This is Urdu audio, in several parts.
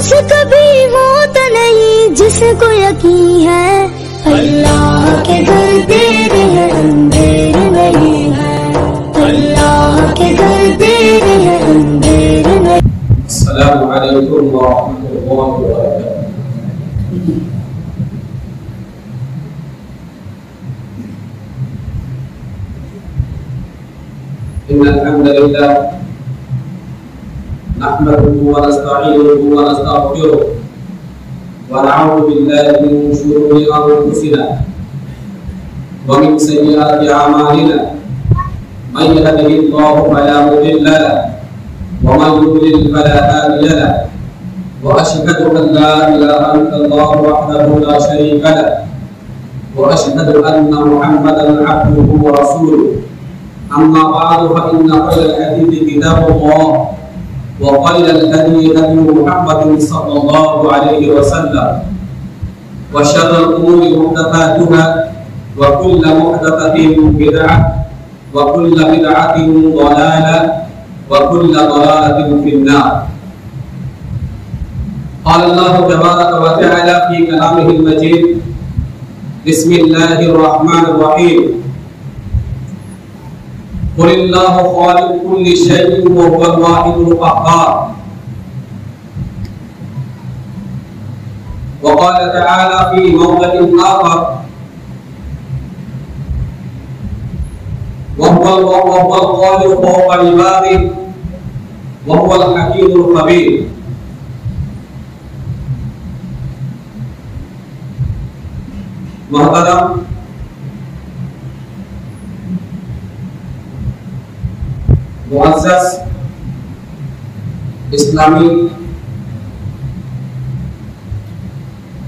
سے کبھی موت نہیں جس کو یقین ہے، اللہ کے گھر دیر ہے اندھیر نہیں ہے، اللہ کے گھر دیر ہے اندھیر نہیں۔ السلام علیکم ورحمۃ اللہ وبرکاتہ۔ ان الحمد لله نحمده ونستعينه ونستغفره ونعوذ بالله من شرور انفسنا ومن سيئات اعمالنا، من يهده الله فلا مضل له ومن يضلل فلا هادي له، واشهد ان لا اله الا الله وحده لا شريك له، واشهد ان محمدا عبده ورسوله۔ أما بعد فإن خير الحديث كتاب الله، وخير الهدي هدي محمد صلى الله عليه وسلم، وشر الأمور محدثاتها، وكل محدثة بدعة، وكل بدعة ضلالة، وكل ضلالة في النار۔ قال الله تبارك وتعالى في كلامه المجيد: بسم الله الرحمن الرحيم، قل الله خالق كل شيء وهو الواحد القهار۔ وقال تعالى في موضع آخر: وهو القادر فوق عباده وهو الحكيم الخبير۔ محترم معزز اسلامی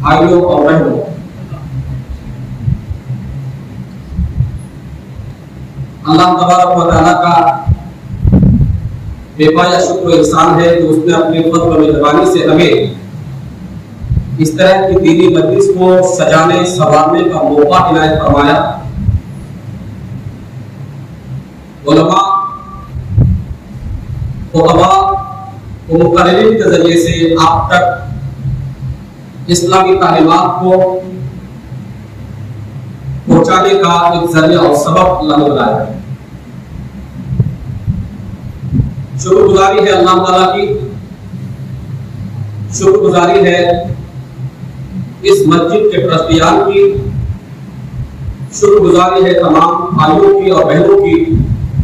بھائیوں اور بہنوں، اللہ تبارک و تعالیٰ کا بے پایا شکر و احسان ہے کہ اس نے اپنی فضل و مہربانی سے ہمیں اس طرح کی دینی مجلس کو سجانے سنوارنے کا موقع عنایت فرمایا۔ علماء، خطباء و مقررین کے ذریعے سے آپ تک اسلامی تعلیمات کو پہنچانے کا ایک ذریعہ اور سبب اللہ نے بنایا ہے۔ شکر گزاری ہے اللہ تعالیٰ کی، شکر گزاری ہے اس مسجد کے ٹرسٹیان کی، شکر گزاری ہے تمام بھائیوں کی اور بہنوں کی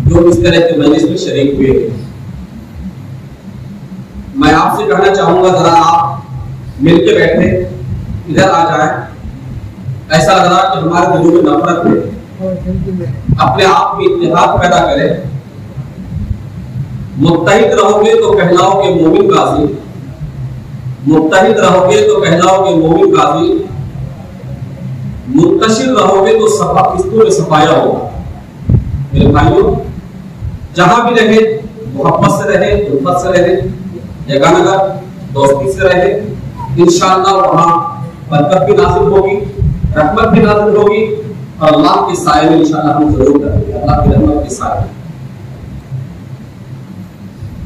جو اس طرح کے مجلس میں شریک ہوئے ہیں۔ میں آپ سے کہنا چاہوں گا ذرا آپ مل کے بیٹھے، ادھر آ جائیں۔ ایسا لگ رہا کہ ہمارے دلوں میں نفرت ہے، اپنے آپ میں اتحاد پیدا کریں۔ متحد رہو گے تو کہلاؤ گے مومن غازی، متحد رہو گے تو کہلاؤ گے مومن غازی، منتشر رہو گے تو قسطوں میں صفایا ہوگا۔ میرے بھائیوں، جہاں بھی رہے محبت سے رہے، الفت سے رہے، جگہ نگر دوستی سے رہے، انشاءاللہ وہاں برکت بھی نازل ہوگی، رحمت بھی نازل ہوگی، اور اللہ کے سائے میں انشاءاللہ ہم ضرور کریں گے، اللہ کی رحمت کے سائے میں۔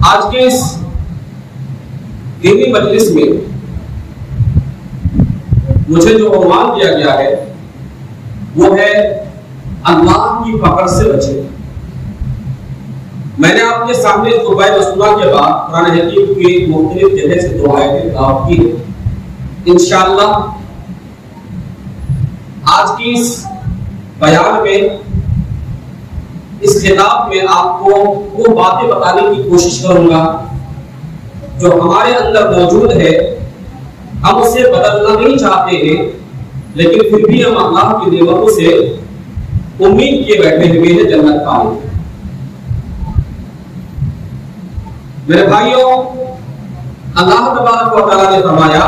آج کے اس دینی مجلس میں مجھے جو عنوان دیا گیا ہے وہ ہے اللہ کی پکڑ سے بچے۔ میں نے آپ کے سامنے دعائے رسولہ کے بعد قرآن حکیم کی مختلف جگہ سے دعائیں تلاوت کی ہیں۔ انشاءاللہ آج کی اس بیان میں، اس خطاب میں آپ کو وہ باتیں بتانے کی کوشش کروں گا جو ہمارے اندر موجود ہے، ہم اسے بدلنا نہیں چاہتے ہیں، لیکن پھر بھی ہم اللہ کی نعمتوں سے امید کیے بیٹھے ہوئے ہیں جنت پانے کی۔ میرے بھائیوں، اللہ تبارک و تعالیٰ نے فرمایا: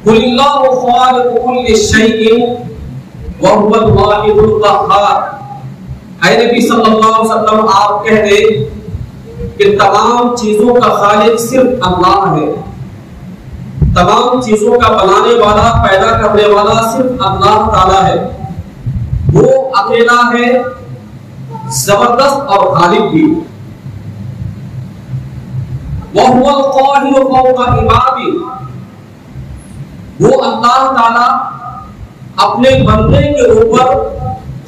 قُلِ اللَّهُ خَالِقُ كُلِّ شَيْءٍ وَهُوَ الْوَاحِدُ الْقَهَّارُ۔ اے نبی صلی اللہ علیہ وسلم، آپ کہہ دیں کہ تمام چیزوں کا خالق صرف اللہ ہے، تمام چیزوں کا بنانے والا، پیدا کرنے والا صرف اللہ تعالیٰ ہے، وہ اکیلا ہے، زبردست اور غالب بھی۔ وَهُوَ الْقَاهِرُ فَوْقَ عِبَادِهِ، وہ اللہ تعالی اپنے بندے کے اوپر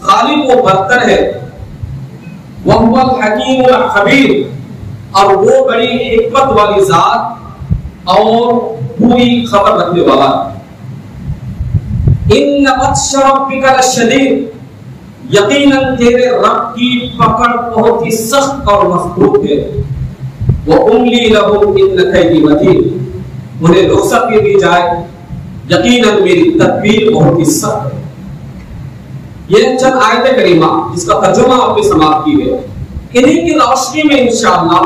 غالب و برتر ہے. وَهُوَ الْحَكِيمُ الْخَبِيرُ، اور وہ بڑی حکمت والی ذات اور پوری خبر رکھنے والا ہے. إِنَّ بَطْشَ رَبِّكَ لَشَدِيدٌ، یقیناً تیرے رب کی پکڑ بہت ہی سخت اور مضبوط ہے. وَأُمْلِي لَهُمْ إِنَّ كَيْدِي مَتِينٌ، انہیں رخصت دے دی جائے، یقیناً میری تدبیر بہت ہی سخت ہے. یہ چند آیت کریمہ جس کا ترجمہ آپ نے سماعت کی ہے، انہی کی روشنی میں انشاءاللہ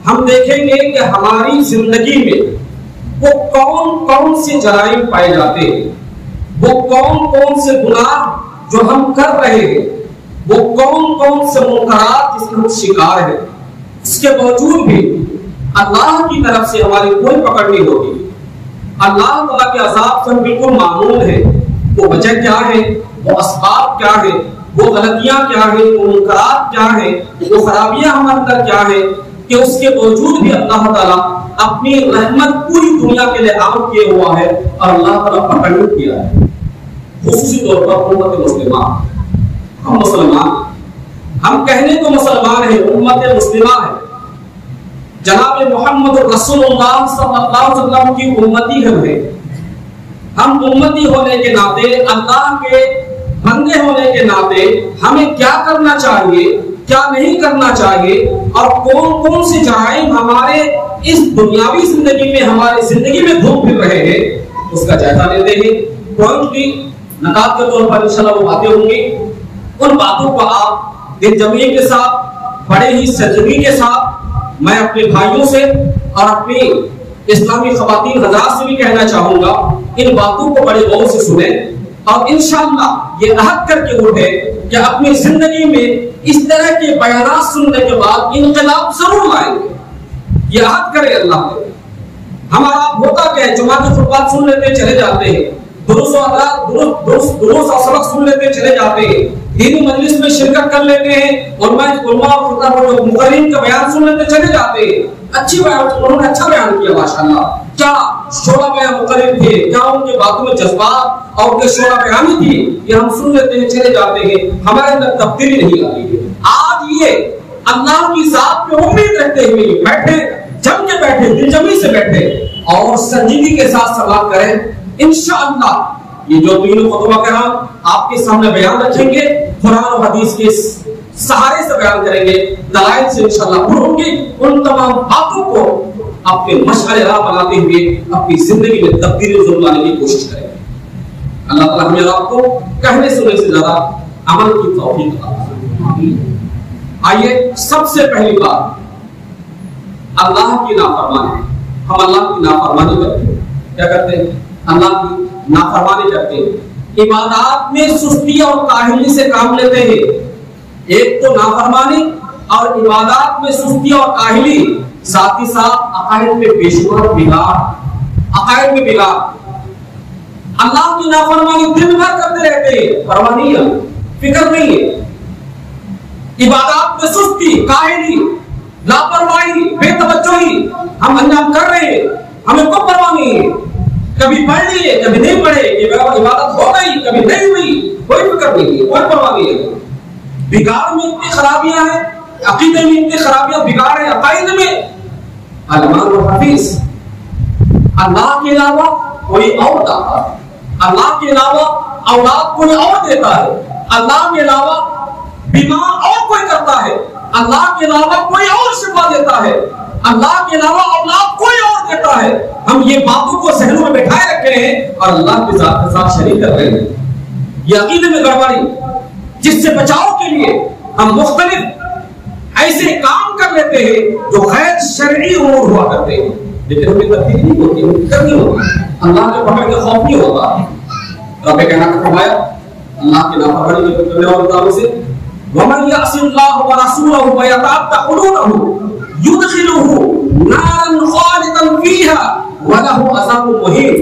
ہم دیکھیں گے کہ ہماری زندگی میں وہ کون کون سے جرائم پائے جاتے ہیں، وہ کون کون سے گناہ جو ہم کر رہے ہیں، وہ کون کون سے منکرات جس کے ہم شکار ہیں. اس کے باوجود بھی اللہ کی طرف سے ہماری کوئی پکڑ نہیں ہوتی. اللہ تعالیٰ کے عذاب سے ہم بالکل معمول ہیں. وہ وجہ کیا ہے، وہ اسباب کیا ہے، وہ غلطیاں کیا ہیں، وہ منکرات کیا ہیں، وہ خرابیاں ہمارے اندر کیا ہیں، کہ اس کے باوجود بھی اللہ تعالیٰ اپنی رحمت پوری دنیا کے لیے عام کیے ہوا ہے اور اللہ تعالیٰ پکڑ نہیں کیا ہے. خصوصی طور پر امت مسلمان، ہم مسلمان، ہم کہنے کو مسلمان ہیں، امت مسلمہ ہے. جناب محمد رسول اللہ صلی اللہ علیہ وسلم کی امتی ہیں. ہم امتی ہونے کے ناطے، اللہ کے بندے ہونے کے ناطے ہمیں کیا کرنا چاہیے، کیا نہیں کرنا چاہیے، اور کون کون سے جرائم ہمارے اس دنیاوی زندگی میں، ہماری زندگی میں گھوم پھر رہے ہیں، اس کا جائزہ لیتے ہیں. پوائنٹلی نکات کے طور پر انشاءاللہ وہ باتیں ہوں گی. ان باتوں کو آپ دل جمعی کے ساتھ، بڑے ہی سنجیدگی کے ساتھ، میں اپنے بھائیوں سے اور اپنی اسلامی خواتین حضرات سے بھی کہنا چاہوں گا، ان باتوں کو بڑے غور سے سنیں اور انشاءاللہ یہ عہد کر کے اٹھے کہ اپنی زندگی میں اس طرح کے بیانات سننے کے بعد انقلاب ضرور لائیں گے. یہ عہد کرے اللہ نے. ہمارا ہوتا کیا ہے، جمعہ کے خطبات سن لیتے چلے جاتے ہیں، دروس اور سبق سن لیتے چلے جاتے ہیں، دینی مجلس میں شرکت کر لیتے ہیں، علماء اور خطاب اور مقررین کا بیان سن لیتے چلے جاتے ہیں. اچھی بیان، انہوں نے اچھا بیان کیا ماشاءاللہ. کیا شعرا بیان مقرر تھے، کیا ان کے باتوں میں جذبات اور ان کے شعرا بیانی تھی، یہ ہم سن لیتے ہیں چلے جاتے ہیں، ہمارے اندر تبدیلی نہیں آتی ہے. آج یہ اللہ کی ذات پہ امید رکھتے ہوئے بیٹھے، جم کے بیٹھے، دل جمی سے بیٹھے اور سنجیدگی کے ساتھ سماعت کریں. انشاءاللہ یہ جو تین خطبہ کرام آپ کے سامنے بیان رکھیں گے، قرآن اور حدیث کے سہارے سے بیان کریں گے، دلائل سے انشاءاللہ پڑھوں گے. ان تمام باتوں کو اپنے مشعل راہ بناتے ہوئے اپنی زندگی میں تبدیلی ضرور لانے کی کوشش کریں. اللہ تعالیٰ ہمیں آپ کو کہنے سننے سے زیادہ عمل کی توفیق عطا فرمائے. آئیے سب سے پہلی بات، اللہ کی نافرمانی. ہم اللہ کی نافرمانی کرتے ہیں. کیا کرتے ہیں؟ اللہ کی نافرمانی کرتے ہیں. عبادات میں سستی اور کاہلی سے کام لیتے ہیں. ایک تو نافرمانی اور عبادات میں سستی اور کاہلی، ساتھ ہی ساتھ عقائد میں بے شمار بگاڑ. عقائد میں بگاڑ، اللہ کی نافرمانی دن بھر کرتے رہتے ہیں، پرواہ نہیں ہے، فکر نہیں ہے. عبادات میں سستی، کاہلی، لاپرواہی، بے توجہی ہم انجام کر رہے ہیں، ہمیں کوئی پرواہ نہیں ہے. کبھی پڑھ لیے، کبھی نہیں پڑھے، عبادت ہو گئی، کبھی نہیں ہوئی، کوئی فکر نہیں ہے، کوئی پرواہ نہیں ہے. بگاڑ میں اتنی خرابیاں ہیں، عقیدے میں اتنی خرابیاں، بگاڑ ہے عقائد میں. علماء و حفیظ، اللہ کے علاوہ کوئی اور داتا ہے، اللہ کے علاوہ اولاد کوئی اور دیتا ہے، اللہ کے علاوہ بیمار اور کوئی کرتا ہے، اللہ کے علاوہ کوئی اور شفا دیتا ہے، اللہ کے علاوہ اولاد کوئی اور دیتا ہے. ہم یہ باتوں کو ذہنوں میں بٹھائے رکھے ہیں اور اللہ کے ذات کے ساتھ شریک کر رہے ہیں. یہ عقیدے میں گڑبڑی جس سے بچاؤ کے لیے ہم مختلف ایسے کام کر لیتے ہیں جو غیر شرعی امور ہوا کرتے ہیں، لیکن ہمیں تبدیلی نہیں ہوتی، ہمیں فکر نہیں ہوتی، اللہ کے پکڑ کے خوف نہیں ہوتا. رب کہنا فرمایا اللہ کے نافرمانی کرنے والے تعالی سے، وَمَن يَعْصِ اللَّهَ وَرَسُولَهُ وَيَتَعَدَّ حُدُودَهُ يُدْخِلْهُ نَارًا خَالِدًا فِيهَا وَلَهُ عَذَابٌ مُهِينٌ.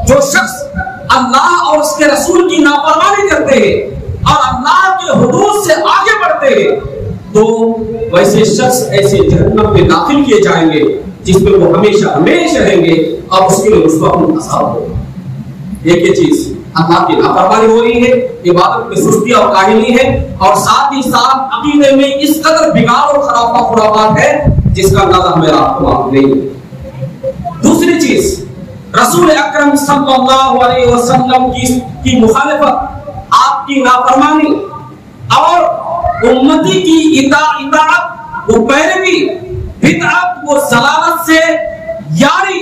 جو شخص اللہ اور اس کے رسول کی نافرمانی کرتے ہیں اور اللہ کے حدود سے آگے بڑھتے ہیں، تو ویسے شخص ایسے جہنم میں داخل کیے جائیں گے جس میں وہ ہمیشہ ہمیشہ رہیں گے اور اس کے لیے رسوا عذاب ہوگا۔ ایک یہ چیز اللہ کی نافرمانی ہو رہی ہے، عبادت میں سستی اور کاہلی ہے، اور ساتھ ہی ساتھ عقیدے میں اس قدر بگاڑ اور خرافات ہے جس کا اندازہ ہمیں آپ کو معلوم نہیں ہے۔ دوسری چیز، رسول اکرم صلی اللہ علیہ وسلم کی مخالفت، آپ کی نافرمانی اور امتی کی اطاعت، وہ پیروی، بدعت و ضلالت سے یاری،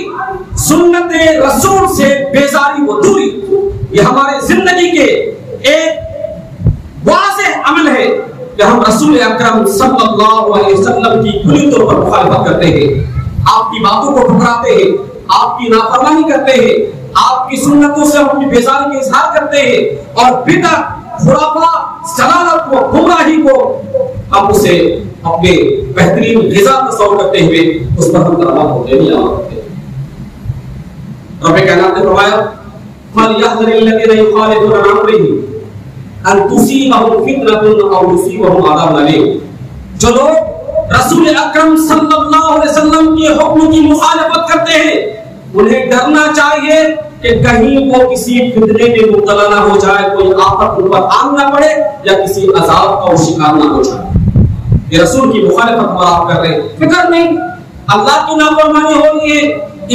سنت رسول سے بیزاری و دوری، یہ ہمارے زندگی کے ایک واضح عمل ہے کہ ہم رسول اکرم صلی اللہ علیہ وسلم کی کھلی طور پر مخالفت کرتے ہیں، آپ کی باتوں کو ٹھکراتے ہیں، آپ کی نافرمانی کرتے ہیں، آپ کی سنتوں سے اپنی بیزاری کا اظہار کرتے ہیں، اور بدعت، خرافات، ضلالت کو، گمراہی کو ہم اسے اپنے بہترین غذا تصور کرتے ہوئے اس پر ہم ترغیب ہوتے نہیں آتے۔ رب کائنات نے فرمایا فَلْيَحْذَرِ الَّذِينَ يُخَالِفُونَ عَنْ أَمْرِهِ أَن تُصِيبَهُمْ فِتْنَةٌ أَوْ يُصِيبَهُمْ عَذَابٌ أَلِيمٌ۔ جو لوگ رسول اکرم صلی اللہ علیہ وسلم کے حکم کی مخالفت کرتے ہیں، انہیں ڈرنا چاہیے کہ کہیں وہ کسی فتنے میں مبتلا نہ ہو جائے، کوئی آفت ان پر آن نہ پڑے، یا کسی عذاب کا شکار نہ ہو جائے۔ یہ رسول کی مخالفت ہم آپ کر رہے ہیں، فکر نہیں، اللہ کی نافرمانی ہو رہی ہے،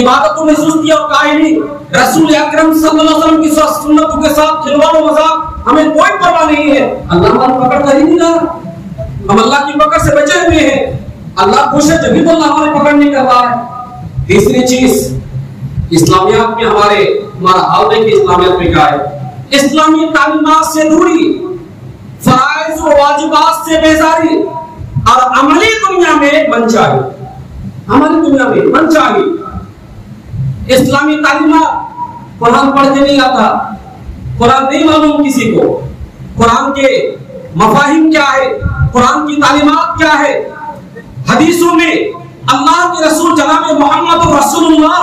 عبادتوں میں سستی اور کاہلی، رسول اکرم صلی اللہ علیہ وسلم کی سنتوں کے ساتھ کھلواڑ و مذاق، ہمیں کوئی پرواہ نہیں ہے، اللہ ہماری پکڑ کر ہی نہیں رہا، ہم اللہ کی پکڑ سے بچے ہوئے ہیں، اللہ خوش ہے جبھی تو اللہ ہماری پکڑ نہیں کر رہا ہے۔ تیسری چیز، اسلامیات میں ہمارا حال ہے کہ اسلامیات میں کیا ہے؟ اسلامی تعلیمات سے دوری، فرائض و واجبات سے بیزاری، اور عملی دنیا میں منچاہی، عملی دنیا میں منچاہی۔ اسلامی تعلیمات، قرآن پڑھ کے نہیں آتا، قرآن نہیں معلوم کسی کو، قرآن کے مفاہیم کیا ہے، قرآن کی تعلیمات کیا ہے، حدیثوں میں اللہ کے رسول جناب محمد رسول اللہ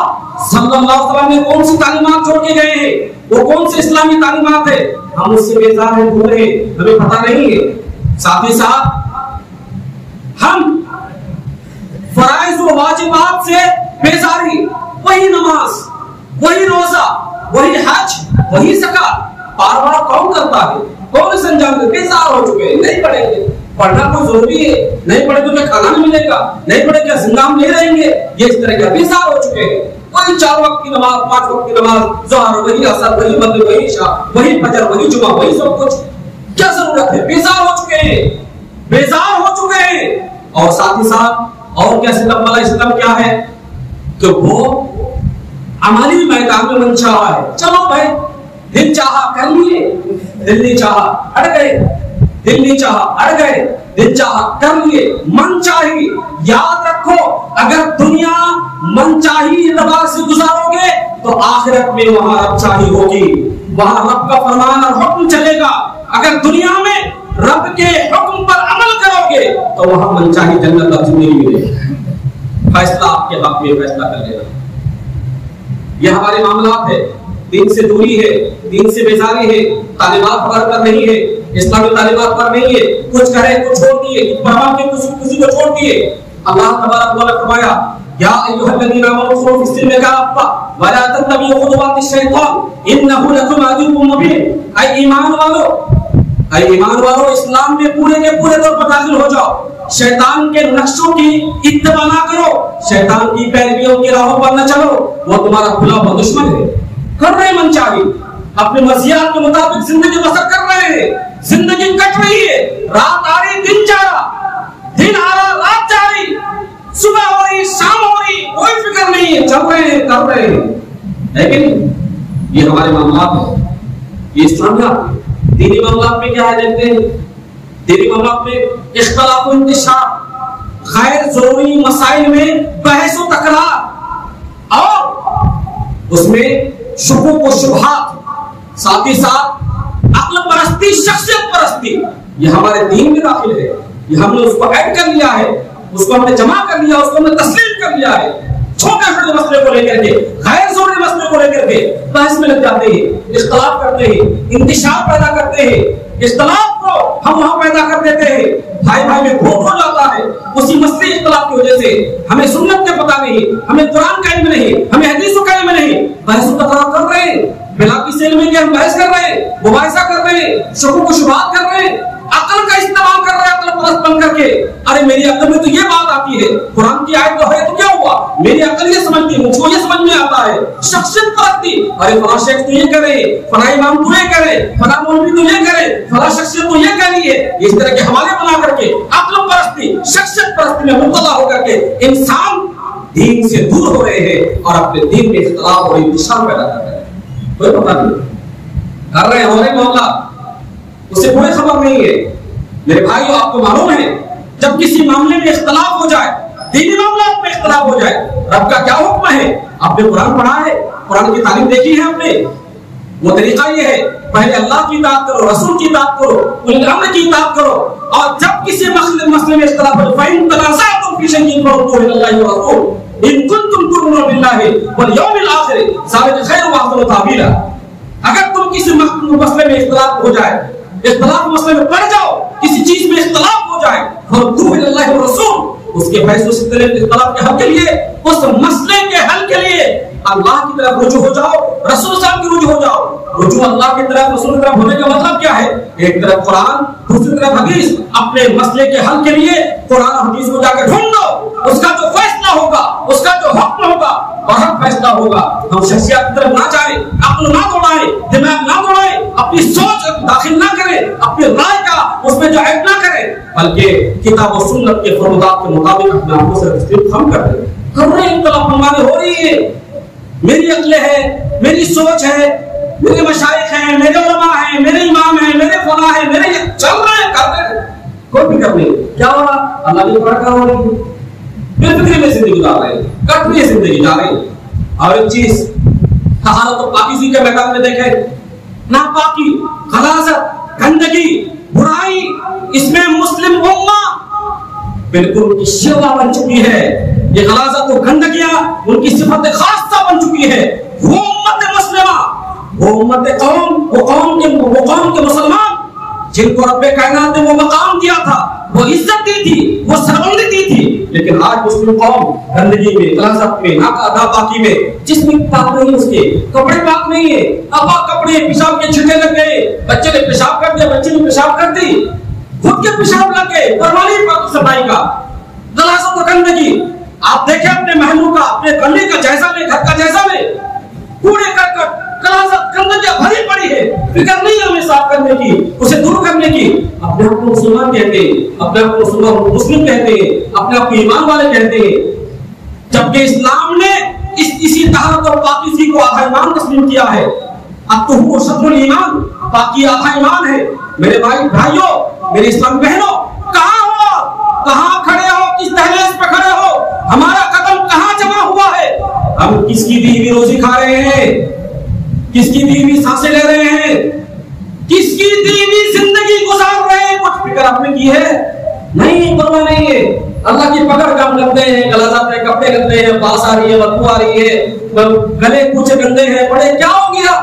صلی اللہ علیہ وسلم نے کون سی تعلیمات چھوڑ کے گئے ہیں، وہ کون سی اسلامی تعلیمات ہے، ہم اس سے بیزار ہیں، بھول رہے ہیں، ہمیں پتہ نہیں ہے۔ ساتھ ہی ساتھ ہم فرائض و واجبات سے بیزاری، وہی نماز، وہی روزہ، وہی حج، وہی زکات بار بار کون کرتا ہے، کون اس انجام دے، بیزار ہو چکے ہیں، نہیں پڑھیں گے، پڑھنا کوئی ضروری ہے، نہیں پڑھے تو کیا کھانا نہیں ملے گا، نہیں پڑھے کیا زندہ ہم نہیں رہیں گے، یہ اس طرح کے بیزار ہو چکے ہیں۔ وہی 4 وقت کی نماز، 5 وقت کی نماز، ظہر، وہی عصر، وہی مغرب، وہی عشاء، وہی فجر، وہی جمعہ، وہی سب کچھ، کیا ضرورت ہے؟ بیزار ہو چکے ہیں، بیزار ہو چکے ہیں۔ اور ساتھ ہی ساتھ اور کیا سلم والا اسلام کیا ہے کہ وہ عملی میدان میں من چاہا ہے، چلو بھائی دل چاہا کر لیے، دل نہیں چاہا ہٹ گئے، دل نہیں چاہا ہٹ گئے، دل چاہا کر لیے، من چاہی۔ یاد رکھو اگر دنیا من چاہی اعتبار سے گزارو گے تو آخرت میں وہاں رب چاہی ہوگی، وہاں رب کا فرمان اور حکم چلے گا۔ اگر دنیا میں رب کے حکم پر عمل کرو گے تو وہاں من چاہی جنت اور زندگی ملے گی۔ فیصلہ آپ کے حق میں فیصلہ کر لینا۔ یہ ہمارے معاملات ہے، دین سے دوری ہے، دین سے بیزاری ہے، تعلیمات پر نہیں ہے، اسلامی تعلیمات پر نہیں ہے، کچھ کرے کچھ چھوڑ دیے، پرواہ کے کسی کو چھوڑ دیے۔ اللہ تبارک و تعالی نے فرمایا یا ایھا الذین آمنوا ادخلوا فی السلم کافۃ ولا تتبعوا خطوات الشیطان انہ لکم عدو مبین۔ اے ایمان والو اسلام میں پورے کے پورے طور پر داخل ہو جاؤ، شیطان کے نقشوں کی اتباع نہ کرو، شیطان کی پیرویوں کی راہوں پر نہ چلو، وہ تمہارا کھلا ہوا دشمن ہے۔ کر رہے من چاہی، اپنے مرضیات کے مطابق زندگی بسر کر رہے ہیں، زندگی کٹ رہی ہے، رات آ رہی دن جا رہا، دن آ رہا رات جا رہی، صبح ہو رہی شام ہو رہی، کوئی فکر نہیں ہے، چل رہے ہیں کر رہے ہیں۔ لیکن یہ ہمارے معاملات ہیں، یہ اسلامیات ہیں۔ دینی معاملات میں کیا ہے دیکھتے ہیں، دینی معاملات میں اختلاف و انتشار، غیر ضروری مسائل میں بحث و تکرار، اور اس میں شکوک و شبہات، ساتھ ہی ساتھ عقل پرستی، شخصیت پرستی، یہ ہمارے دین میں داخل ہے، یہ ہم نے اس کو ایڈ کر لیا ہے، اس کو ہم نے جمع کر لیا، اس کو ہم نے تسلیم کر لیا ہے۔ چھوٹے چھوٹے مسئلے کو لے کر کے، غیر ضروری مسئلے کو لے کر کے بحث میں لگ جاتے ہیں، اختلاف کرتے ہیں، انتشار پیدا کرتے ہیں، اختلاف کو ہم وہاں پیدا کر دیتے ہیں، بھائی بھائی میں کھوٹ ہو جاتا ہے اسی مسئلے اختلاف کی وجہ سے۔ ہمیں سنت کا پتہ نہیں، ہمیں قرآن کا علم نہیں، ہمیں حدیثوں کا علم نہیں، بحث و تکرار کر رہے ہیں، بلا کسی علم کے ہم بحث کر رہے ہیں، مباحثہ کر رہے ہیں، شکوک و شبہات کر رہے ہیں، عقل کا استعمال کر رہے ہیں، عقل پرست بن کر کے۔ ارے میری عقل میں تو یہ بات آتی ہے، قرآن کی آیت تو ہے تو کیا ہوا، میری عقل یہ سمجھتی ہے، مجھ کو یہ سمجھ میں آتا ہے۔ شخصیت پرستی، ارے فلاں شیخ تو یہ کرے، فلاں امام تو یہ کرے، فلاں مولوی تو یہ کرے، فلاں شخصیت تو یہ کہہ رہی ہے، اس طرح کے حوالے بنا کر کے عقل پرستی، شخصیت پرستی میں مبتلا ہو کر کے انسان دین سے دور ہو رہے ہیں اور اپنے دین میں اختلاف اور انتشار پیدا کر رہے ہیں۔ کوئی پتہ نہیں کر رہے ہیں ہمارے محلہ، اسے کوئی خبر نہیں ہے۔ میرے بھائیو آپ کو معلوم ہے جب کسی معاملے میں اختلاف ہو جائے، دینی معاملات میں اختلاف ہو جائے، رب کا کیا حکم ہے؟ آپ نے قرآن پڑھا ہے، قرآن کی تعلیم دیکھی ہے آپ نے، وہ طریقہ یہ ہے پہلے اللہ کی اطاعت کرو، رسول کی اطاعت کرو، اولي الامر کی اطاعت کرو، اور جب کسی مسئلے میں اختلاف ہو فَإِن تَنَازَعْتُمْ فِي شَيْءٍ فَرُدُّوهُ إِلَى اللَّهِ وَالرَّسُولِ إِن كُنتُمْ تُؤْمِنُونَ بِاللَّهِ وَالْيَوْمِ الْآخِرِ ذَلِكَ خَيْرٌ وَأَحْسَنُ تَأْوِيلًا۔ اگر تم کسی مسئلے میں اختلاف ہو جائے، اختلاف مسئلے میں پڑ جاؤ، کسی چیز میں اختلاف ہو جائے، فَرُدُّوهُ إِلَى اللَّهِ وَالرَّسُولِ، اس کے فیصلے سے اختلاف کے حل کے لیے، اس مسئلے کے حل کے لیے اللہ کی طرف رجوع ہو جاؤ، رسول صاحب کی رجوع ہو جاؤ۔ رجوع اللہ کی طرف، رسول کی طرف ہونے کا مطلب کیا ہے؟ ایک طرف قرآن، دوسری طرف حدیث، اپنے مسئلے کے حل کے لیے قرآن حدیث کو جا کے ڈھونڈو، اس کا جو فیصلہ ہوگا، اس کا جو حکم ہوگا، برحق فیصلہ ہوگا۔ ہم شخصیات کی طرف نہ جائیں، عقل نہ دوڑائیں، دماغ نہ دوڑائیں، اپنی سوچ داخل نہ کریں، اپنی رائے کا اس میں جو ایڈ نہ کریں، بلکہ کتاب و سنت کے فرمودات کے مطابق اپنے آپ کو سے تسلیم ہم کر دیں۔ ہر اختلاف ہمارے ہو رہی ہے، میری عقل ہے، میری سوچ ہے، میرے مشائخ ہیں، میرے علماء ہیں، میرے امام ہیں، میرے فلاں ہیں، میرے چل رہے ہیں، کر رہے ہیں، کوئی فکر نہیں۔ کیا ہو رہا؟ اللہ کی برکت ہو رہی ہے، بے فکری میں زندگی گزار رہے ہیں، کٹ رہی زندگی جا رہی ہے۔ اور ایک چیز طہارت و پاکیزی کے میدان میں دیکھیں، ناپاکی، غلاظت، گندگی، برائی، اس میں مسلم امہ بالکل شیوا بن چکی ہے۔ یہ غلاظت و گندگیاں ان کی صفت خاصہ بن چکی ہے۔ وہ امت مسلمہ، وہ امت قوم، وہ قوم کے مسلمان جن کو رب کائنات نے وہ مقام دیا تھا، وہ عزت دی تھی، وہ سربلندی دی تھی، لیکن آج مسلم قوم گندگی میں، غلاظت میں، ناپاکی میں، جسم پاک نہیں ہے، اس کے کپڑے پاک نہیں ہے، ابا کپڑے پیشاب کے چھٹے لگ گئے، بچے نے پیشاب کر دیا، بچے نے پیشاب کر دی، خود کے پیشاب لگ گئے، پروانی پاک صفائی کا، غلاظت و گندگی۔ آپ دیکھیں اپنے محلوں کا، اپنے گلی کا جائزہ لیں، گھر کا جائزہ لیں، کوڑے کرکٹ، غلاظت، گندگیاں بھری پڑی ہے، فکر نہیں ہے ہمیں صاف کرنے کی، اسے دور کرنے کی۔ اپنے آپ کو مسلمان کہتے ہیں، اپنے آپ کو مسلم کہتے ہیں، اپنے آپ کو ایمان والے کہتے ہیں، جبکہ اسلام نے اسی طہارت اور پاکیزگی کو آدھا ایمان تسلیم کیا ہے۔ اب تو وہ شطر الایمان، پاکی آدھا ایمان ہے۔ میرے بھائیوں، میری اسلام بہنوں، کہاں ہو؟ کہاں کھڑے ہو؟ کس دہلیز پہ کھڑے ہو؟ ہمارا قدم کہاں جمع ہوا ہے؟ ہم کس کی دی ہوئی روزی کھا رہے ہیں؟ کس کی دی ہوئی سانسیں لے رہے ہیں؟ کس کی دی ہوئی زندگی گزار رہے ہیں؟ کچھ فکر آپ نے کی ہے؟ نہیں، پرواہ نہیں ہے۔ اللہ کی پکڑ کم کرتے ہیں، غلاظت ہے، کپڑے گندے ہیں، باس آ رہی ہے، بدبو آ رہی ہے، گلے کچھ گندے ہیں، بڑے کیا ہو گیا؟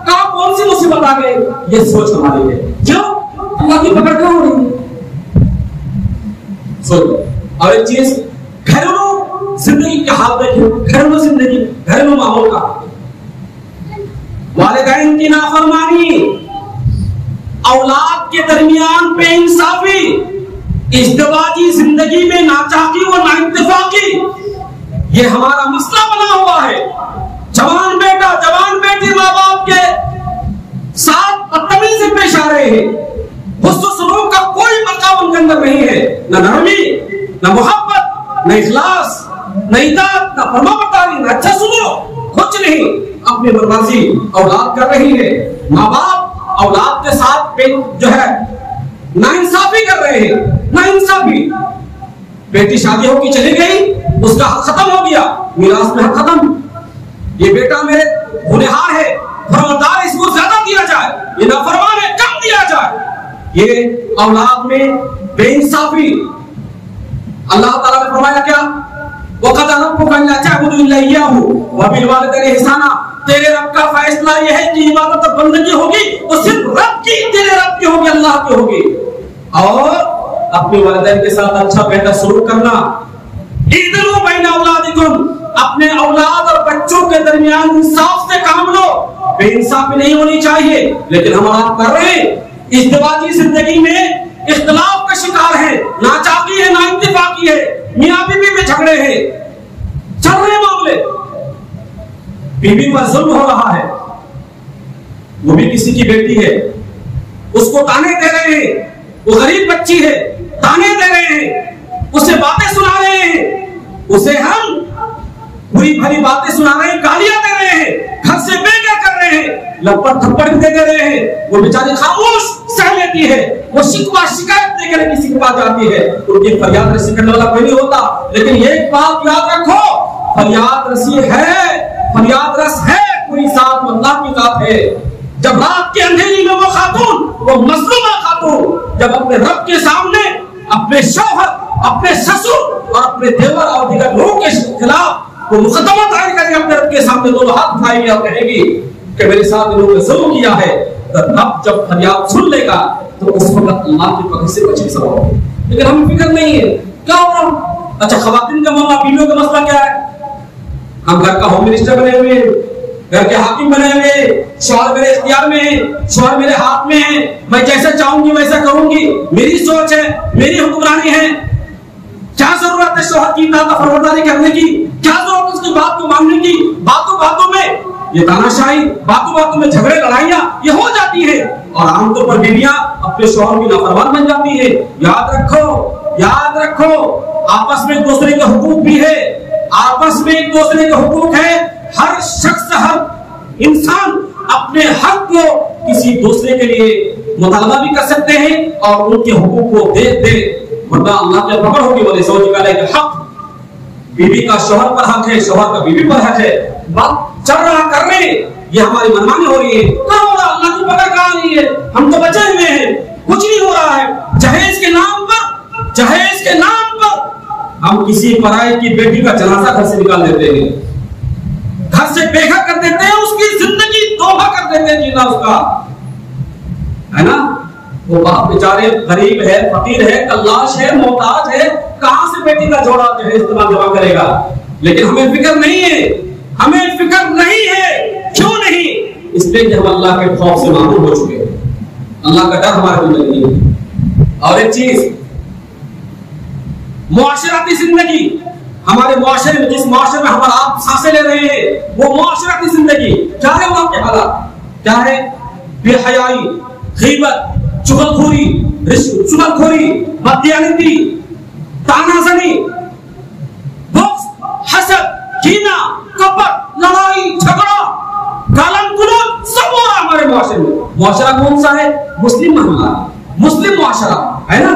کہاں کون سی مصیبت آ گئی؟ یہ سوچ ہماری ہے۔ کیوں؟ اللہ کی پکڑ کیوں ہو رہی ہے؟ سوچو۔ اور ایک چیز، گھریلو زندگی کے حال دیکھیں، گھریلو زندگی، گھریلو ماحول کا، والدین کی نافرمانی، اولاد کے درمیان بے انصافی، ازدواجی زندگی میں ناچاکی و نااتفاقی، یہ ہمارا مسئلہ بنا ہوا ہے۔ جوان بیٹا، جوان بیٹی ماں باپ کے ساتھ بدتمیزی سے پیش آ رہے ہیں، حسن و سلوک کا کوئی مقام ان کے اندر نہیں ہے، نہ نرمی، نہ محبت، نہ اخلاص، نہ اطاعت، نہ فرمانبرداری، نہ اچھا سلوک، کچھ نہیں۔ اپنی مرضی اولاد کر رہی ہے، ماں باپ اولاد کے ساتھ جو ہے ناانصافی کر رہے ہیں، ناانصافی۔ بیٹی شادی ہو کے چلی گئی، اس کا حق ختم ہو گیا، میراث میں حق ختم۔ یہ بیٹا میرے گنہگار ہے، فرمانبردار، اس کو زیادہ دیا جائے، یہ نافرمان ہے، کم دیا جائے۔ یہ اولاد میں بے انصافی۔ اللہ تعالیٰ نے فرمایا کیا؟ وَقَضَىٰ رَبُّكَ أَلَّا تَعْبُدُوا إِلَّا إِيَّاهُ وَبِالْوَالِدَيْنِ إِحْسَانًا تیرے رب کا فیصلہ یہ ہے کہ عبادت اور بندگی ہوگی تو صرف رب کی، تیرے رب کی ہوگی، اللہ کی ہوگی. اور اپنے والدین کے ساتھ اچھا بہتر سلوک کرنا. اعدلوا بین اولادکم، اپنے اولاد اور بچوں کے درمیان انصاف سے کام لو. بے انصافی نہیں ہونی چاہیے، لیکن ہم آپ کر رہے ہیں. ازدواجی زندگی میں اختلاف کا شکار ہے، ناچاقی ہے، نا اتفاقی ہے، میاں بیوی میں جھگڑے ہیں، چل رہے معاملے. بیوی پر ظلم ہو رہا ہے، وہ بھی کسی کی بیٹی ہے، اس کو تانے دے رہے ہیں، وہ غریب بچی ہے، تانے دے رہے ہیں، اسے باتیں سنا رہے ہیں، اسے ہم بری بھری باتیں سنا رہے ہیں، گالیاں دے رہے ہیں، گھر سے بے گھر کر رہے ہیں، لپٹ تھپڑ دے رہے ہیں. وہ بیچاری خاموش سہ لیتی ہے، وہ شکوہ شکایت دے کر کسی کے پاس جاتی ہے. ان کی فریاد رسی کرنے والا کوئی نہیں ہوتا. لیکن یہ ایک بات یاد رکھو، فریاد رسی ہے، فریاد رس ہے، کوئی ذات اللہ کی ذات ہے. جب رات کے اندھیری میں وہ خاتون، وہ مظلومہ خاتون، جب اپنے رب کے سامنے اپنے شوہر، اپنے سسر اور اپنے دیور اور دیگر لوگوں کے خلاف وہ مقدمہ دائر کرے، اپنے رب کے سامنے دونوں ہاتھ اٹھائے گی اور کہے گی کہ میرے ساتھ انہوں نے ظلم کیا ہے، تو رب جب فریاد سن لے گا تو اس وقت اللہ کی پکڑ سے بچے سب ہوگی. لیکن ہمیں فکر نہیں ہے کیا ہو رہا. اچھا خواتین کا معاملہ، بیویوں کا مسئلہ کیا ہے؟ ہم گھر کا ہوم منسٹر بنے ہوئے، گھر کے حاکم بنے ہوئے، شوہر میرے اختیار میں ہے، شوہر میرے ہاتھ میں ہے، میں جیسا چاہوں گی ویسا کروں گی، میری سوچ ہے، میری حکمرانی ہے. کیا ضرورت ہے شوہر کی اطاعت فرمانبرداری کرنے کی؟ کیا ضرورت ہے اس کی بات کو ماننے کی؟ باتوں باتوں میں یہ تاناشاہی، باتوں باتوں میں جھگڑے لڑائیاں یہ ہو جاتی ہے، اور عام طور پر بیویاں اپنے شوہر کی نافرمان بن جاتی ہے. یاد رکھو، یاد رکھو، آپس میں ایک دوسرے کے حقوق بھی ہے، آپس میں ایک دوسرے کے حقوق ہے. ہر شخص، ہر انسان اپنے حق کو کسی دوسرے کے لیے مطالبہ بھی کر سکتے ہیں اور ان کے حقوق کو دے، ورنہ اللہ کی پکڑ ہوگی. والے زوج کا لے حق، بیوی کا شوہر پر حق ہے، شوہر کا بیوی پر حق ہے. بات چل رہا کر رہے، یہ ہماری منمانی ہو رہی ہے. کہاں ہو رہا؟ اللہ کی پکڑ کہاں نہیں ہے؟ ہم تو بچے ہوئے ہیں، کچھ نہیں ہو رہا ہے. جہیز کے نام پر، جہیز کے نام پر ہم کسی پرائے کی بیٹی کا جنازہ گھر سے نکال دیتے ہیں، گھر سے بے گھر کر دیتے ہیں، اس کی زندگی توبہ کر دیتے ہیں جینا اس کا ہے نا. وہ باپ بیچارے غریب ہے، فقیر ہے، کلاش ہے، محتاج ہے، کہاں سے بیٹی کا جوڑا جو ہے استعمال جمع کرے گا؟ لیکن ہمیں فکر نہیں ہے، ہمیں فکر نہیں ہے. کیوں نہیں؟ اس لیے کہ ہم اللہ کے خوف سے معمول ہو چکے ہیں، اللہ کا ڈر ہمارے دل میں نہیں ہے. اور ایک چیز، معاشرتی زندگی، ہمارے معاشرے میں، جس معاشرے میں ہمارا آپ سانسیں لے رہے ہیں، وہ معاشرتی زندگی کیا ہے؟ وہاں کے حالات کیا ہے؟ بے حیائی، غیبت، چغلخوری، چغلخوری، بددیانتی، تانا زنی، بغض، حسد، کینہ، کپٹ، لڑائی جھگڑا، گالن گلوچ، سب ہو رہا ہمارے معاشرے میں. معاشرہ کون سا ہے؟ مسلم معاملہ، مسلم معاشرہ ہے نا.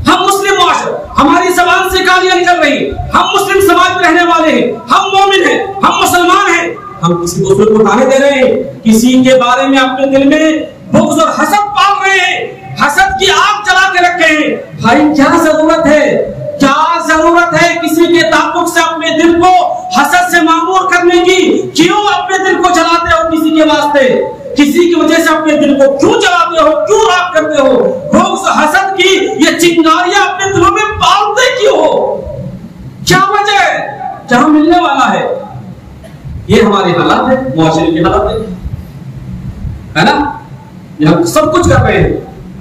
ہم مسلم معاشرہ، ہماری زبان سے گالیاں نکل رہی، ہم مسلم سماج میں رہنے والے ہیں، ہم مومن ہیں، ہم مسلمان ہیں، ہم کسی دوسرے کو تانے دے رہے ہیں، کسی کے بارے میں اپنے دل میں بغض اور حسد پال رہے ہیں، حسد کی آگ جلا کے رکھے ہیں. بھائی کیا ضرورت ہے، کیا ضرورت ہے کسی کے تعلق سے اپنے دل کو حسد سے معمور کرنے کی؟ کیوں اپنے دل کو جلاتے ہو کسی کے واسطے؟ کسی کی وجہ سے اپنے دل کو کیوں جلاتے ہو، کیوں راک کرتے ہو؟ بغض حسد کی یہ چنگاریاں اپنے دلوں میں پالتے کیوں ہو؟ کیا وجہ ہے؟ کیا ملنے والا ہے؟ یہ ہمارے حالات ہے، معاشرے کے حالات ہے نا. یہ ہم سب کچھ کر رہے ہیں،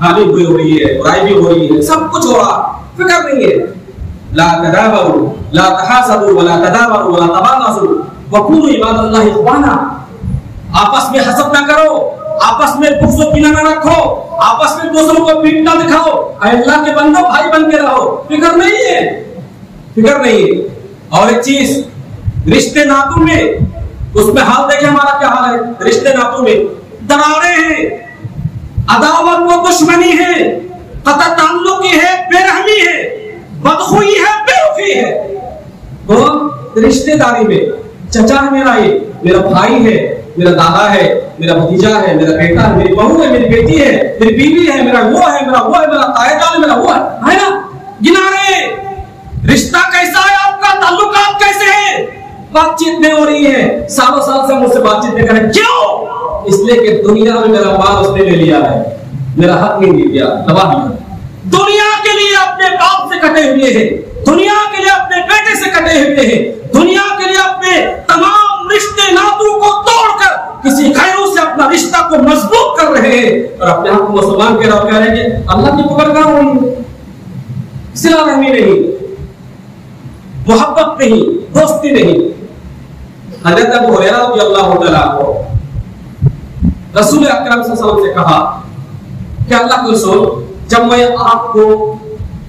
حالی ہوئی ہو رہی ہے، برائی بھی ہو رہی ہے، سب کچھ ہو رہا، فکر نہیں ہے. لا تدابروا لا تحاسدوا ولا تدابروا ولا تباغضوا وكونوا عباد الله اخوانا. آپس میں حسد نہ کرو، آپس میں بغض و کینہ نہ رکھو، آپس میں دوسروں کو پیٹ نہ دکھاؤ. اے اللہ کے بندو، بھائی بن کے رہو. فکر نہیں ہے، فکر نہیں ہے. اور ایک چیز، رشتے ناتوں میں، اس میں حال دیکھیں ہمارا کیا حال ہے. رشتے ناتوں میں دراڑیں ہیں، عداوت و دشمنی ہے، قطع تعلقی ہے، بے رحمی ہے، بدخوئی ہے، بے رخی ہے. تو رشتے داری میں چچا ہے میرا، یہ میرا بھائی ہے، میرا دادا ہے، میرا بھتیجا ہے، میرا بیٹا ہے، میری بہو ہے، میری بیٹی ہے، میری بیوی ہے، میرا وہ ہے، میرا وہ ہے، میرا تایا جان ہے، میرا وہ ہے نا. گنا رہے رشتہ کیسا ہے آپ کا، تعلقات کیسے ہیں. بات چیت نہیں ہو رہی ہے، سالوں سال سے مجھ سے بات چیت نہیں کر رہے. کیوں؟ اس لیے کہ دنیا میں میرا مال اس نے لے لیا ہے، میرا حق نہیں دیا، دبا دیا. دنیا کے لیے اپنے باپ سے کٹے ہوئے ہیں، دنیا کے لیے اپنے بیٹے سے کٹے ہوئے ہیں، دنیا کے لیے اپنے تمام رشتے ناتوں کو توڑ کر کسی غیروں سے اپنا رشتہ کو مضبوط کر رہے ہیں، اور اپنے آپ کو مسلمان کہہ رہے ہیں کہ اللہ کی قبر کہاں ہوئی ہے. صلہ رحمی نہیں، محبت نہیں، دوستی نہیں. حضرت ابو ہریرہ رضی اللہ تعالیٰ عنہ رسول اکرم صلی اللہ علیہ وسلم سے کہا کہ اللہ کے رسول، جب میں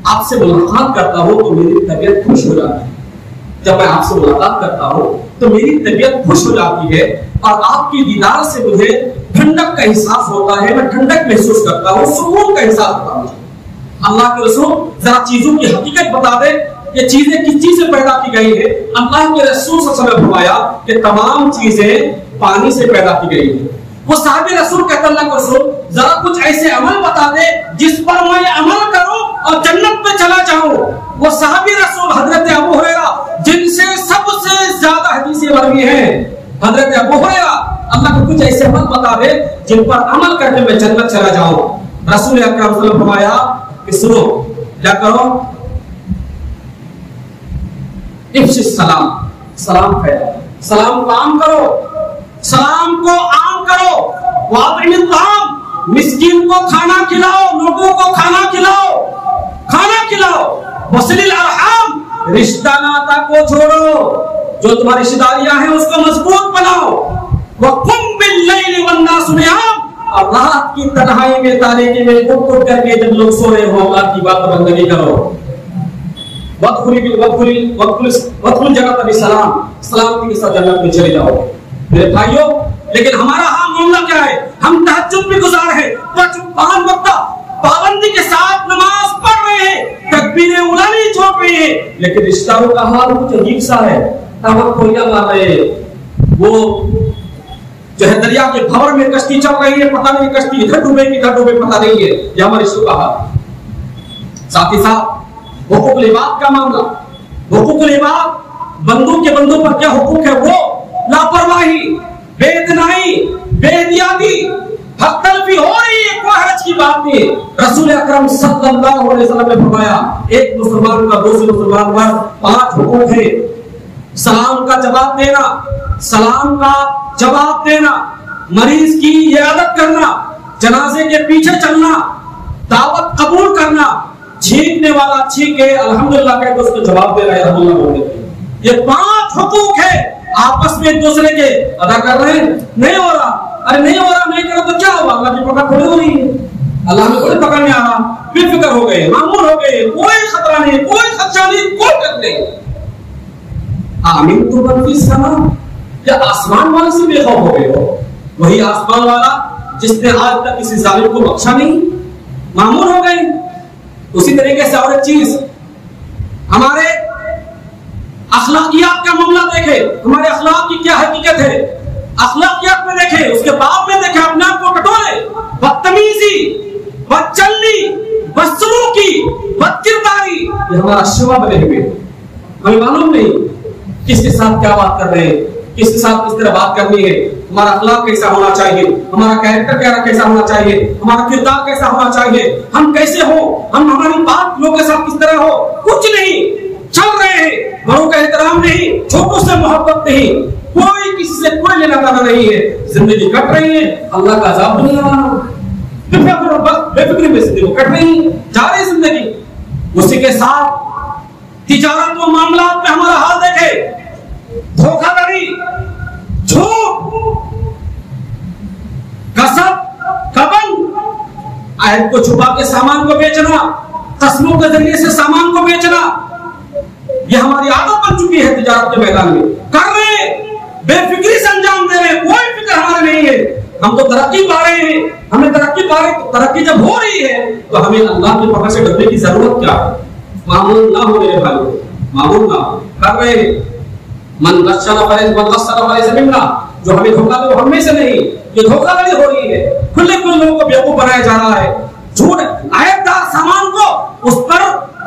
آپ سے ملاقات کرتا ہوں تو میری طبیعت خوش ہو جاتی ہے. جب میں آپ سے ملاقات کرتا ہوں تو میری طبیعت خوش ہو جاتی ہے، اور آپ کی دیدار سے مجھے ٹھنڈک کا احساس ہوتا ہے، میں ٹھنڈک محسوس کرتا ہوں، سکون کا احساس ہوتا ہے. اللہ کے رسول ذرا چیزوں کی حقیقت بتا دے، یہ چیزیں کس چیز سے پیدا کی گئی ہے؟ اللہ کے رسول صلی اللہ علیہ وسلم نے فرمایا کہ تمام چیزیں پانی سے پیدا کی گئی ہیں. وہ صحابی رسول کہتا اللہ کے رسول ذرا کچھ ایسے عمل بتا دے جس پر میں عمل کروں اور جنت میں چلا جاؤں. وہ صحابی رسول حضرت ابو ہریرہ جن سے سب سے زیادہ حدیثیں مروی ہیں، حضرت ابو ہریرہ، اللہ کو کچھ ایسے عمل بتا دے جن پر عمل کر کے میں جنت چلا جاؤں. رسول اکرم صلی اللہ علیہ وسلم فرمایا کہ سنو، کیا کرو؟ افشی السلام، سلام پھیلاؤ، سلام کو عام کرو، سلام کو عام کرو. واطعم الطعام، مسکین کو کھانا کھلاؤ، لوگوں کو کھانا کھلاؤ، کھانا کھلاؤ. وصل الارحام، رشتہ ناتا کو چھوڑو، جو تمہاری رشتہ داریاں ہیں اس کو مضبوط بناؤ. وقم باللیل والناس نیام، اور رات کی تنہائی میں تاریکی میں اٹھ کر کے جب لوگ سو رہے ہو اللہ کی بات بندگی کرو. وَادْخُلِ جنت بسلام، سلامتی کے ساتھ جنت میں چلے جاؤ. میرے بھائیوں، لیکن ہمارا معاملہ کیا ہے؟ ہم تہجد بھی گزار ہیں، 5 وقت پابندی کے ساتھ نماز پڑھ رہے ہیں، تکبیر اولیٰ نہیں چھوڑ رہے ہیں، لیکن رشتہ داروں کا حال کچھ عجیب سا ہے. توقع مار رہے ہیں، وہ جو ہے دریا کے بھور میں کشتی چل رہی ہے، پتہ نہیں کشتی ادھر ڈوبے کہ ادھر ڈوبے پتہ نہیں ہے. یہ ہمارے رشتوں کا حال. ساتھ ہی ساتھ حقوق العباد کا معاملہ، حقوق العباد، بندوں کے بندوں پر کیا حقوق ہے؟ وہ لاپرواہی، بے اتنائی، بے احتیاطی، حق تلفی ہو رہی ہے، کوئی حرج کی بات نہیں. رسول اکرم صلی اللہ علیہ وسلم نے فرمایا ایک مسلمان کا دوسرے مسلمان پر 5 حقوق ہیں. سلام کا جواب دینا، سلام کا جواب دینا، مریض کی عیادت کرنا، جنازے کے پیچھے چلنا، دعوت قبول کرنا، چھینکنے والا چھینکے الحمدللہ کہہ کے اس کو جواب دے رہا ہے، الحمدللہ بول دیتے ہیں. یہ 5 حقوق ہے، آپس میں ایک دوسرے کے ادا کر رہے ہیں. نہیں ہو رہا، ارے نہیں ہو رہا، نہیں کرو تو کیا ہوا؟ اللہ کی پکڑ تھوڑی ہو رہی ہے، اللہ میں کوئی پکڑ نہیں آ رہا، بے فکر ہو گئے، معمول ہو گئے، کوئی خطرہ نہیں، کوئی خدشہ نہیں، کوئی ڈر نہیں. آمین تو من فی السماء، کیا آسمان والے سے بے خوف ہو گئے ہو؟ وہی آسمان والا جس نے آج تک کسی ظالم کو بخشا نہیں، معمول ہو گئے. اسی طریقے سے اور ایک چیز، ہمارے اخلاقیات کا معاملہ دیکھیں، ہمارے اخلاق کی کیا حقیقت ہے. اخلاقیات میں دیکھیں، اس کے بعد میں دیکھیں، اپنے آپ کو ٹٹولے، بدتمیزی، بدچلنی، بدسلوکی، بدکرداری، یہ ہمارا شعبہ بنے ہوئے. ہمیں معلوم نہیں کس کے ساتھ کیا بات کر رہے ہیں، کس کے ساتھ کس طرح بات کرنی ہے. ہمارا اخلاق کیسا ہونا چاہیے، ہمارا کیریکٹر کیسا ہونا چاہیے، ہمارا کردار کیسا ہونا چاہیے، ہم کیسے ہو، ہماری بات لوگوں کے ساتھ کس طرح ہو. کچھ نہیں، چل رہے ہیں، بڑوں کا احترام نہیں، چھوٹوں سے محبت نہیں، کوئی کسی سے کوئی لینا دینا نہیں ہے. زندگی کٹ رہی ہے، اللہ کا عذاب نہیں آ رہا، بے فکری میں زندگی کٹ رہی ہے، جا رہی زندگی. اسی کے ساتھ تجارت و معاملات میں ہمارا حال دیکھے، دھوکہ دھڑی، جھوٹ، غصب، کبن، عہد کو چھپا کے سامان کو بیچنا، قسموں کے ذریعے سے سامان کو بیچنا، یہ ہماری عادت بن چکی ہے. تجارت کے میدان میں کر رہے ہیں، بے فکری سے انجام دے رہے ہیں، کوئی فکر ہمارے نہیں ہے. ہم تو ترقی پا رہے ہیں، ہمیں ترقی جب ہو رہی ہے تو ہمیں اللہ کی پکڑ سے ڈرنے کی ضرورت کیا ہے؟ معمول نہ ہو میرے بھائیوں، معمول نہ ہو. کر رہے ہیں، من غشنا فلیس منا، جو ہمیں دھوکہ دے وہ ہم میں سے نہیں. یہ دھوکہ دڑی ہو رہی ہے، کھلے کھلے لوگوں کو بیوقوف بنایا جا رہا ہے. جھوٹ، عیب دار سامان کو اس پر